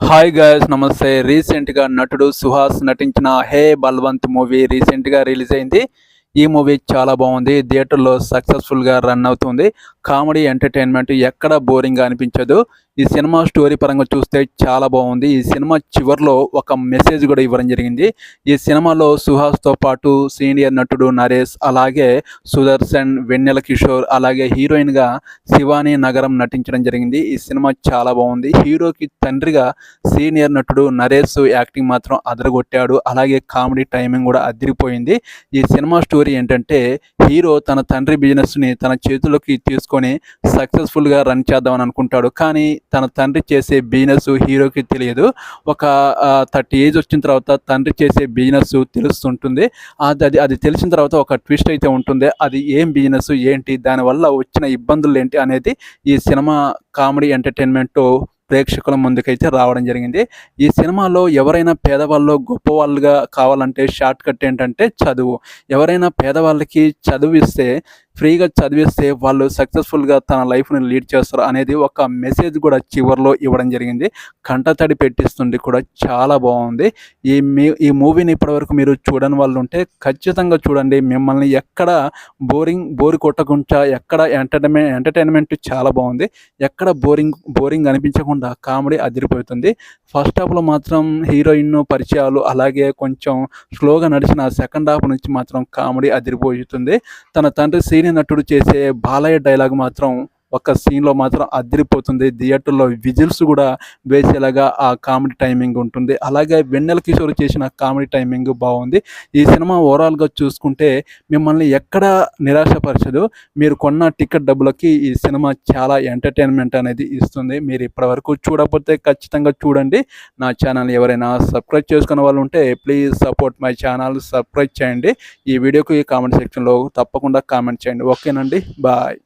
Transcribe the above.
Hi guys, నమస్తే. రీసెంట్గా నటుడు సుహాస్ నటించిన హే బల్వంత్ మూవీ రీసెంట్గా రిలీజ్ అయింది. ఈ మూవీ చాలా బాగుంది. థియేటర్లో సక్సెస్ఫుల్గా రన్ అవుతుంది. కామెడీ ఎంటర్టైన్మెంట్ ఎక్కడ బోరింగ్గా అనిపించదు. ఈ సినిమా స్టోరీ పరంగా చూస్తే చాలా బాగుంది. ఈ సినిమా చివరిలో ఒక మెసేజ్ కూడా ఇవ్వడం జరిగింది. ఈ సినిమాలో సుహాస్తో పాటు సీనియర్ నటుడు నరేష్, అలాగే సుదర్శన్, వెన్నెల కిషోర్, అలాగే హీరోయిన్గా శివాని నగరం నటించడం జరిగింది. ఈ సినిమా చాలా బాగుంది. హీరోకి తండ్రిగా సీనియర్ నటుడు నరేష్ యాక్టింగ్ మాత్రం అదరగొట్టాడు. అలాగే కామెడీ టైమింగ్ కూడా అదిరిపోయింది. ఈ సినిమా స్టోరీ ఏంటంటే, హీరో తన తండ్రి బిజినెస్ని తన చేతుల్లోకి తీసుకొని సక్సెస్ఫుల్గా రన్ చేద్దామని అనుకుంటాడు. కానీ తన తండ్రి చేసే బిజినెస్ హీరోకి తెలియదు. ఒక 30 ఏజ్ వచ్చిన తర్వాత తండ్రి చేసే బిజినెస్ తెలుస్తుంటుంది. అది తెలిసిన తర్వాత ఒక ట్విస్ట్ అయితే ఉంటుంది. అది ఏం బిజినెస్ ఏంటి, దానివల్ల వచ్చిన ఇబ్బందులు ఏంటి అనేది ఈ సినిమా కామెడీ ఎంటర్టైన్మెంట్ ప్రేక్షకుల ముందుకైతే రావడం జరిగింది. ఈ సినిమాలో ఎవరైనా పేదవాళ్ళు గొప్పవాళ్ళుగా కావాలంటే షార్ట్ కట్ ఏంటంటే చదువు. ఎవరైనా పేదవాళ్ళకి చదివిస్తే, ఫ్రీగా చదివిస్తే వాళ్ళు సక్సెస్ఫుల్గా తన లైఫ్ని లీడ్ చేస్తారు అనేది ఒక మెసేజ్ కూడా చివరిలో ఇవ్వడం జరిగింది. కంటతడి పెట్టిస్తుంది కూడా. చాలా బాగుంది. ఈ మూవీని ఇప్పటివరకు మీరు చూడని వాళ్ళు ఉంటే ఖచ్చితంగా చూడండి. మిమ్మల్ని ఎక్కడ బోర్ కొట్టకుండా, ఎక్కడ ఎంటర్టైన్మెంట్ చాలా బాగుంది. ఎక్కడ బోరింగ్ అనిపించకుండా కామెడీ అదిరిపోతుంది. ఫస్ట్ హాఫ్లో మాత్రం హీరోయిన్ పరిచయాలు, అలాగే కొంచెం స్లోగా నడిచిన సెకండ్ హాఫ్ నుంచి మాత్రం కామెడీ అదిరిపోతుంది. తన తండ్రి సీనియర్ నటుడు చేసే బాలయ్య డైలాగ్ మాత్రం ఒక సీన్లో మాత్రం అదిరిపోతుంది. థియేటర్లో విజిల్స్ కూడా వేసేలాగా ఆ కామెడీ టైమింగ్ ఉంటుంది. అలాగే వెన్నెల కిషోర్ చేసిన కామెడీ టైమింగ్ బాగుంది. ఈ సినిమా ఓవరాల్గా చూసుకుంటే మిమ్మల్ని ఎక్కడ నిరాశపరచదు. మీరు కొన్న టికెట్ డబ్బులకి ఈ సినిమా చాలా ఎంటర్టైన్మెంట్ అనేది ఇస్తుంది. మీరు ఇప్పటివరకు చూడకపోతే ఖచ్చితంగా చూడండి. నా ఛానల్ ఎవరైనా సబ్స్క్రైబ్ చేసుకున్న వాళ్ళు ఉంటే please support my channel, subscribe చేయండి. ఈ వీడియోకి కామెంట్ సెక్షన్లో తప్పకుండా కామెంట్ చేయండి. ఓకేనండి, బాయ్.